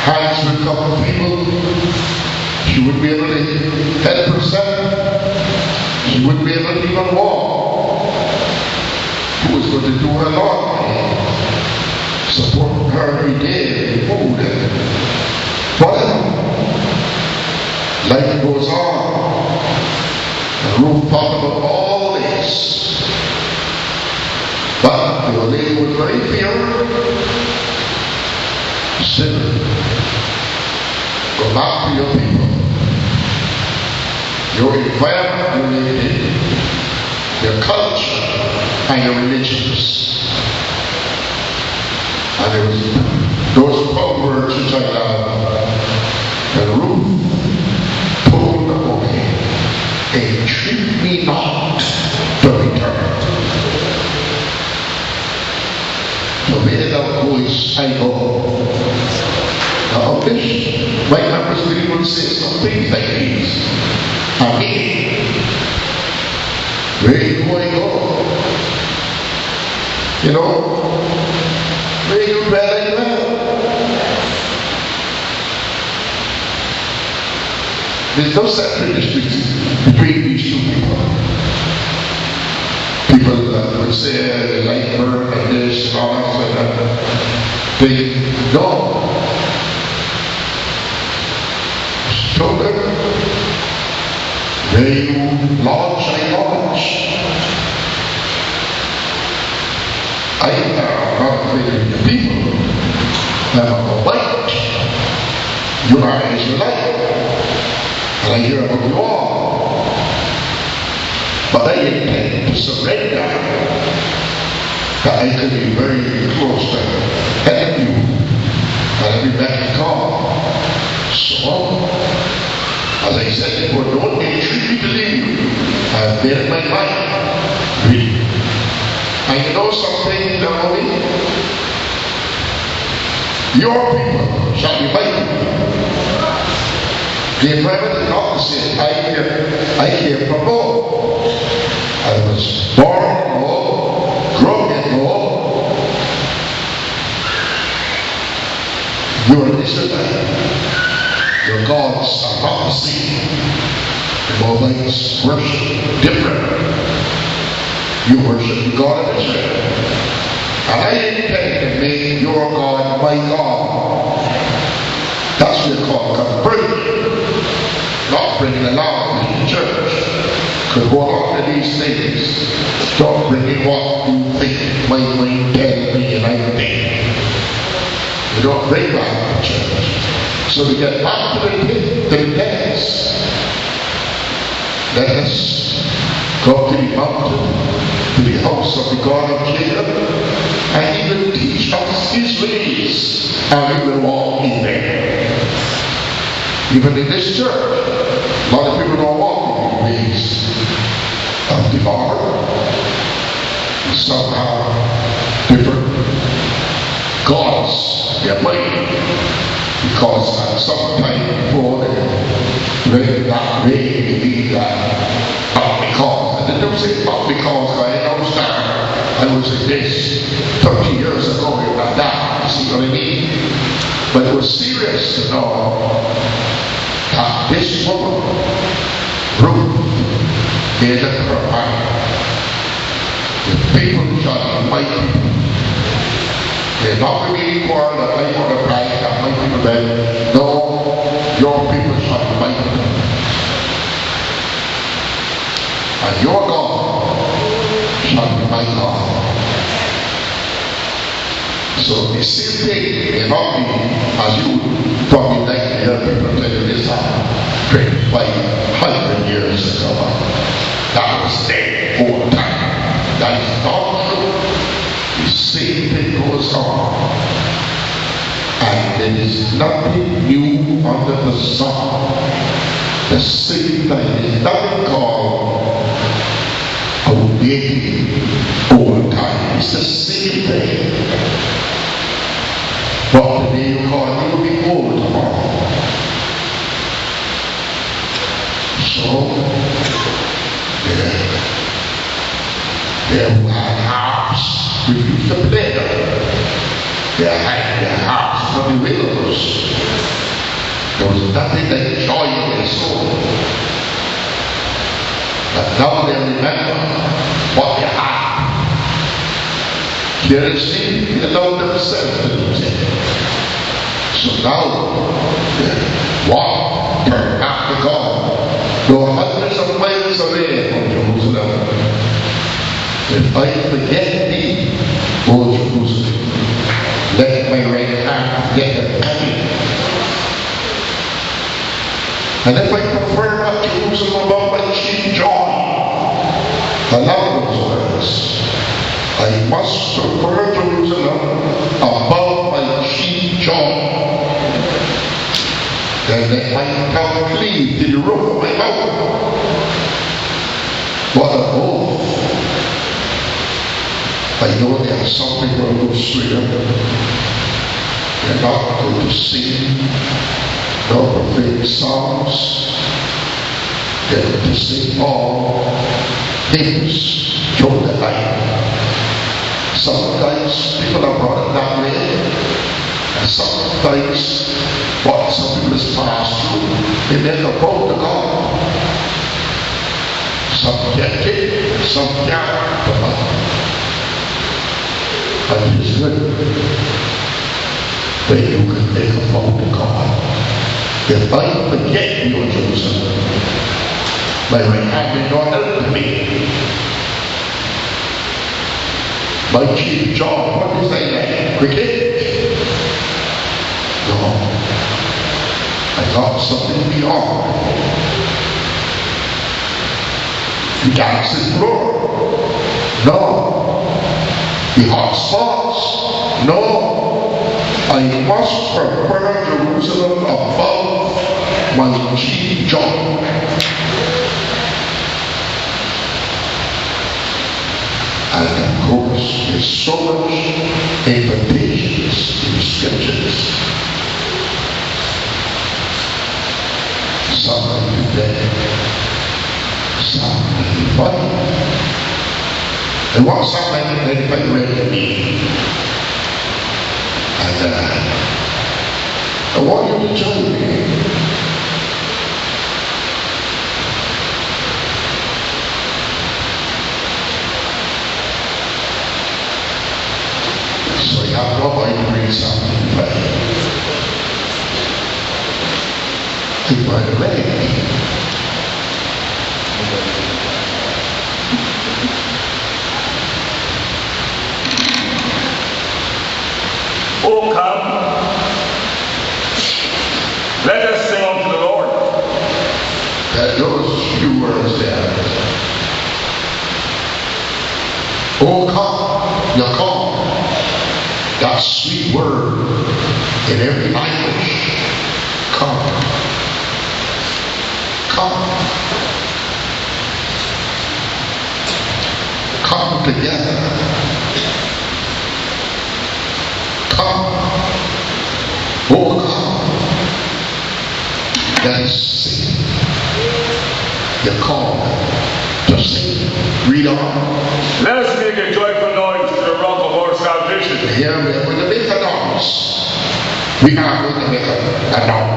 Hands would come to people. She wouldn't be able to head herself. She wouldn't be able to even walk. Who was going to do her laundry? Supporting her every day, food and whatever. Life goes on. And Ruth thought about all this. But the lady was very clear. She said, go back to your people. Your environment you lived in, your culture, and your religions. And there was those words which I love. And Ruth told Naomi, entreat me not to return. So where thou goest, I go. Now this, my members will say some things like these. Amen. Where you going go? You know, where you dwell. There's no separation between these two people. People would say they like her and this and all that like that. They don't. Told her, where you launch, I launch. I am not afraid of the people. I'm a white. You are Israelite. And I hear about you all. But I intend to surrender. That I can be very close to help you. And I'll be back in call. So, as I said before, don't entreat me to leave you. I have made up my mind. Really. And you know something, Naomi? Your people shall be my people. The environment is not the same. I came from home. I was born at home, grown at home. You are an Israelite. Your gods are not the same. The Moabites worship different. You worship the God of Israel. And I intend to make your God my God. That's what you call conversion. Not bringing along in the church. Because go along to these things. Stop bringing what you think my mind tell me and I think. We don't bring that to the church. So we get back to the text. Let us go to the mountain, to the house of the God of Jacob, and he will teach us his ways, and we will walk in them. Even in this church, a lot of people don't walk in the ways of the Lord. Some have different gods in their mind. Because at some time before they read that way, they did that. Not because. And they don't say not because I understand. I was in this 30 years ago and that. You see what I mean? But it was serious to know that this woman, Ruth, made up her mind. The people shall be my people. They're not going to be equal that I want to brag that my people then. No, your people shall be my people. And your God shall be my God. So the same thing may not be as you probably like to hear people tell you this happened 500 years ago. That was there all the time. That is not true. The same thing goes on. And there is nothing new under the sun. The same thing. There is nothing called outdated over time. It's the same thing. But today you call it, will be old tomorrow. So, there were harps. We used to play them. They had their harps. after the widows, there was nothing like joy in their soul. But now they remember what they had. Here it seems they allowed themselves to lose it. So now they walk after God. Though hundreds of miles away from Jerusalem, if I forget thee, O Jerusalem, let my right hand get a penny. And if I prefer not Jerusalem above my chief joy, allow those words. I must prefer Jerusalem above my chief joy. Then let my tongue cleave to the roof of my mouth. What an oath. I know there are some people who swear they're not going to sing nor profane songs. They're going to sing all hymns through the night. Sometimes people are brought up that way. And sometimes what some people has passed through, they make a vow to God. Some get it, some can't, but it is good when you can make a vow to God. If I forget you, Jerusalem, my right hand will not help me. My chief job, what is that? Cricket? No. I got something beyond. The dancing floor? No. The hot spots? No. I must prefer Jerusalem above my chief job. And of course, there's so much invitations in the scriptures. Some will be dead, some will be funny. And what some may be ready to me. And I want you to join me. So you have nobody to bring something to play. And by the way, oh come, let us sing unto the Lord. Those few words there. Oh come, you come. That sweet word in every language. Come. Come. Come together. Come. Oh, come. Let us sing. You're called to sing. Read on. Let us make a joyful noise to the rock of our salvation. Here we are going to make a noise. We are going to make a noise.